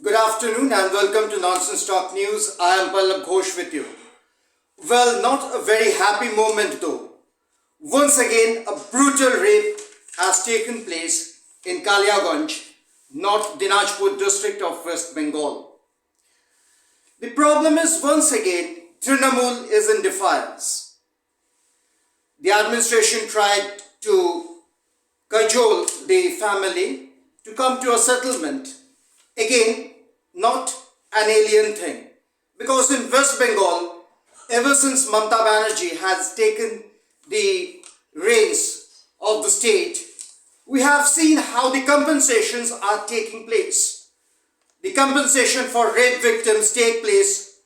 Good afternoon and welcome to Nonsense Talk News. I am Pallab Ghosh with you. Well, not a very happy moment though. Once again, a brutal rape has taken place in Kaliyaganj, North Dinajpur district of West Bengal. The problem is once again, Trinamool is in defiance. The administration tried to cajole the family to come to a settlement. Again, not an alien thing. Because in West Bengal, ever since Mamata Banerjee has taken the reins of the state, we have seen how the compensations are taking place. The compensation for rape victims take place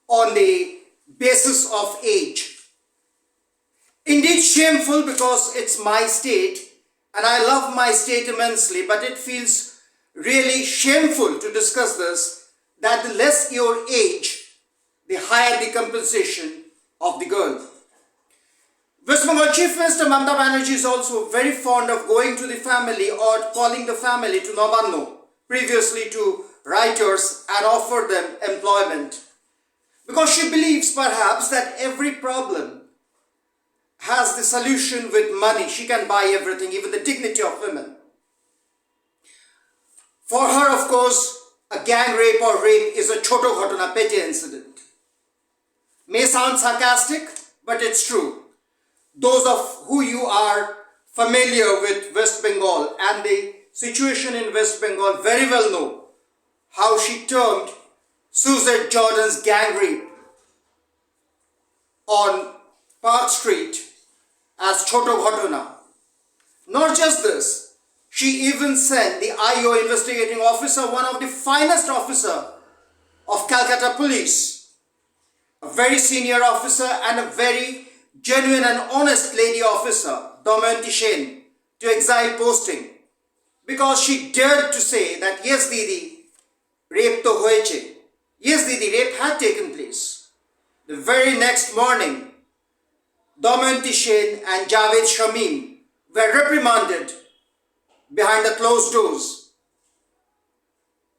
on the basis of age. Indeed shameful because it's my state and I love my state immensely, but it feels really shameful to discuss this, that the less your age, the higher the compensation of the girl. West Bengal Chief Minister Mamata Banerjee is also very fond of going to the family or calling the family to Nabanno, previously to writers, and offer them employment. Because she believes perhaps that every problem has the solution with money. She can buy everything, even the dignity of women. For her, of course, a gang rape or rape is a choto ghatana, petty incident. May sound sarcastic, but it's true. Those of who you are familiar with West Bengal and the situation in West Bengal very well know how she termed Suzette Jordan's gang rape on Park Street as choto ghatana. Not just this, she even sent the IO investigating officer, one of the finest officer of Calcutta Police, a very senior officer and a very genuine and honest lady officer, Damayanti Sen, to exile posting. Because she dared to say that yes Didi, rape to hoyeche. Yes Didi, rape had taken place. The very next morning, Damayanti Sen and Javed Shamim were reprimanded behind the closed doors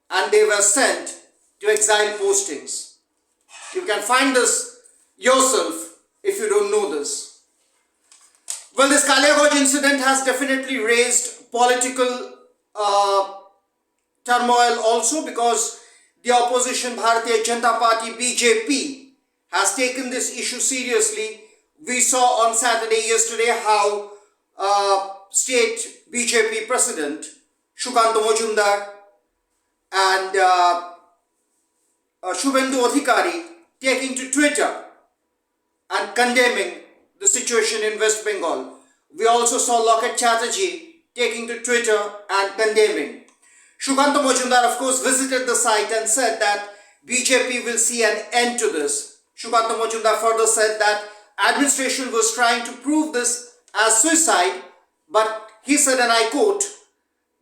and they were sent to exile postings. You can find this yourself if you don't know this. Well, this Kaliyaganj incident has definitely raised political turmoil also, because the opposition Bharatiya Janata Party BJP has taken this issue seriously. We saw on Saturday yesterday how state BJP President Shukanta Majumdar and Shubhendu Adhikari taking to Twitter and condemning the situation in West Bengal. We also saw Loket Chatterjee taking to Twitter and condemning. Shukanta Majumdar, of course, visited the site and said that BJP will see an end to this. Shukanta Majumdar further said that administration was trying to prove this as suicide, but he said, and I quote,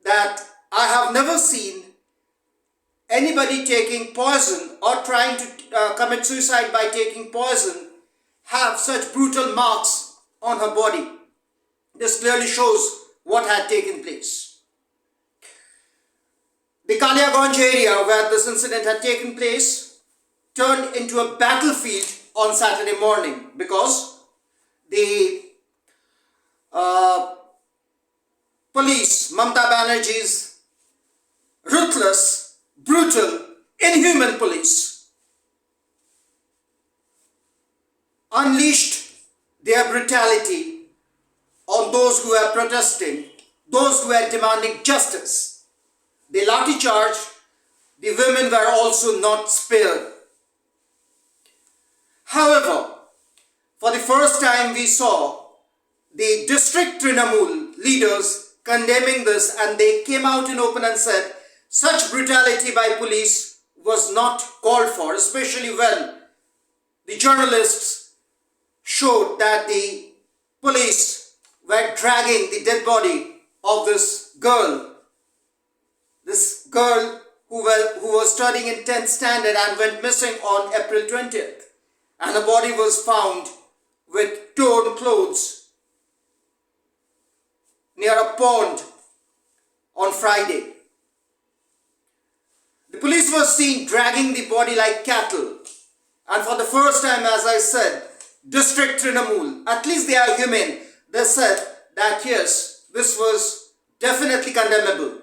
that I have never seen anybody taking poison or trying to commit suicide by taking poison have such brutal marks on her body. This clearly shows what had taken place. The Kaliyaganj area where this incident had taken place turned into a battlefield on Saturday morning, because the police, Mamata Banerjee's ruthless, brutal, inhuman police, unleashed their brutality on those who were protesting, those who were demanding justice. They lathi charged. The women were also not spared. However, for the first time we saw the district Trinamool leaders condemning this, and they came out in open and said such brutality by police was not called for, especially when the journalists showed that the police were dragging the dead body of this girl who was studying in 10th standard and went missing on April 20th. And her body was found with torn clothes near a pond on Friday. The police was seen dragging the body like cattle. And for the first time, as I said, District Trinamool, at least they are humane. They said that yes, this was definitely condemnable.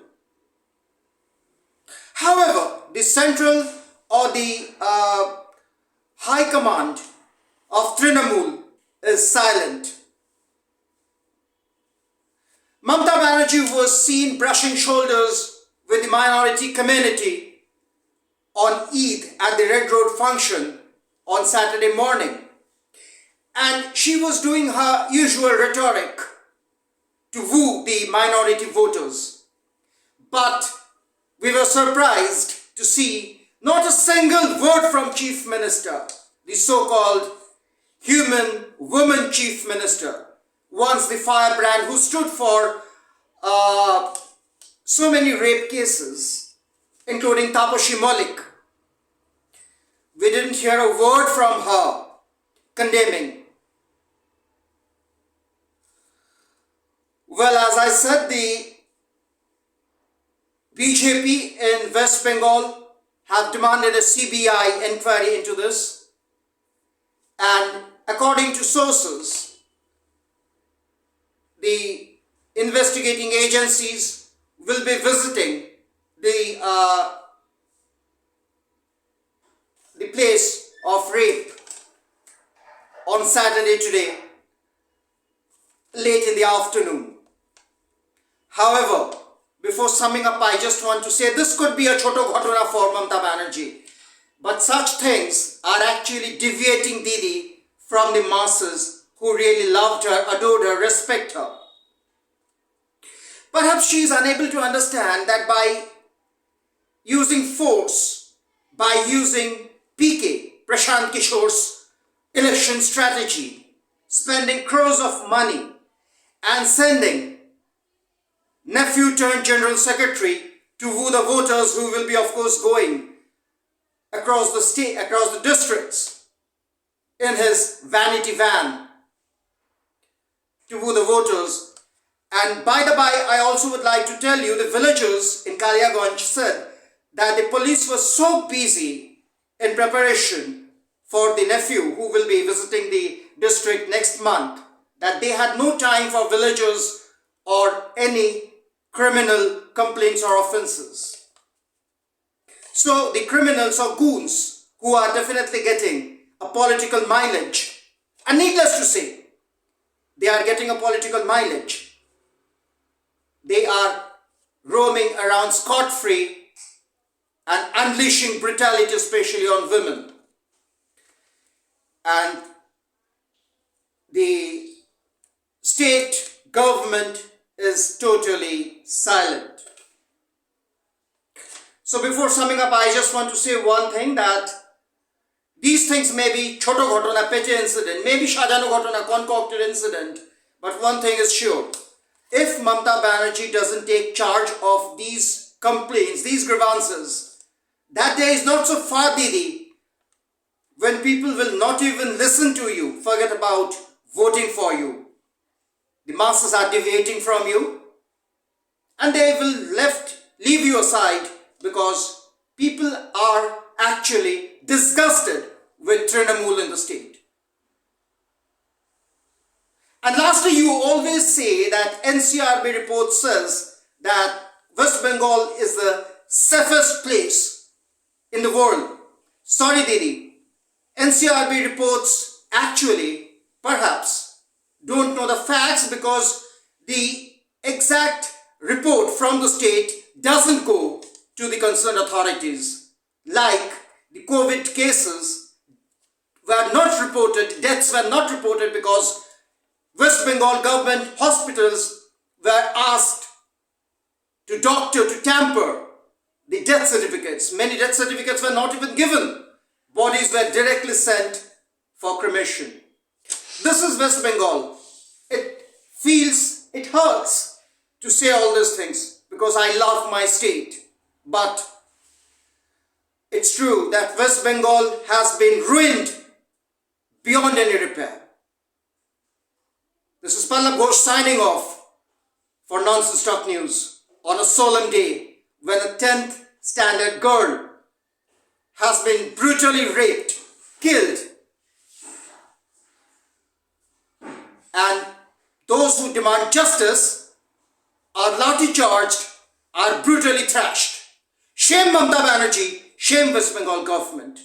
However, the central or the high command of Trinamool is silent. Mamata Banerjee was seen brushing shoulders with the minority community on Eid at the Red Road function on Saturday morning. And she was doing her usual rhetoric to woo the minority voters. But we were surprised to see not a single word from Chief Minister, the so-called human woman Chief Minister, once the firebrand who stood for so many rape cases, including Taposhi Malik. We didn't hear a word from her condemning. Well, as I said, the BJP in West Bengal have demanded a CBI inquiry into this, and according to sources, the investigating agencies will be visiting the place of rape on Saturday today, late in the afternoon. However, before summing up, I just want to say this could be a choto ghatona for Mamata Banerjee. But such things are actually deviating Didi from the masses who really loved her, adored her, respect her. Perhaps she is unable to understand that by using force, by using PK, Prashant Kishore's election strategy, spending crores of money and sending nephew turned General Secretary to woo the voters who will be of course going across the state, across the districts in his vanity van to woo the voters. And by the by, I also would like to tell you the villagers in Kaliyaganj said that the police was so busy in preparation for the nephew who will be visiting the district next month that they had no time for villagers or any criminal complaints or offences. So the criminals or goons who are definitely getting a political mileage, and needless to say, they are getting a political mileage. They are roaming around scot-free and unleashing brutality, especially on women. And the state government is totally silent. So before summing up, I just want to say one thing, that these things may be choto ghatona, petty incident, maybe shajano ghatona, concocted incident, but one thing is sure. If Mamata Banerjee doesn't take charge of these complaints, these grievances, that day is not so far, Didi, when people will not even listen to you, forget about voting for you. The masses are deviating from you and they will leave you aside because people are actually disgusted with Trinamool in the state. And lastly, you always say that NCRB report says that West Bengal is the safest place in the world. Sorry, Didi. NCRB reports actually, perhaps, don't know the facts because the exact report from the state doesn't go to the concerned authorities. Like the COVID cases were not reported, deaths were not reported because West Bengal government hospitals were asked to tamper the death certificates. Many death certificates were not even given. Bodies were directly sent for cremation. This is West Bengal. It hurts to say all these things because I love my state. But it's true that West Bengal has been ruined beyond any repair. This is Pallab Ghosh signing off for Nonsense Talk News on a solemn day when a 10th standard girl has been brutally raped, killed, and those who demand justice are lathi charged, are brutally thrashed. Shame Mamata Banerjee, shame West Bengal government.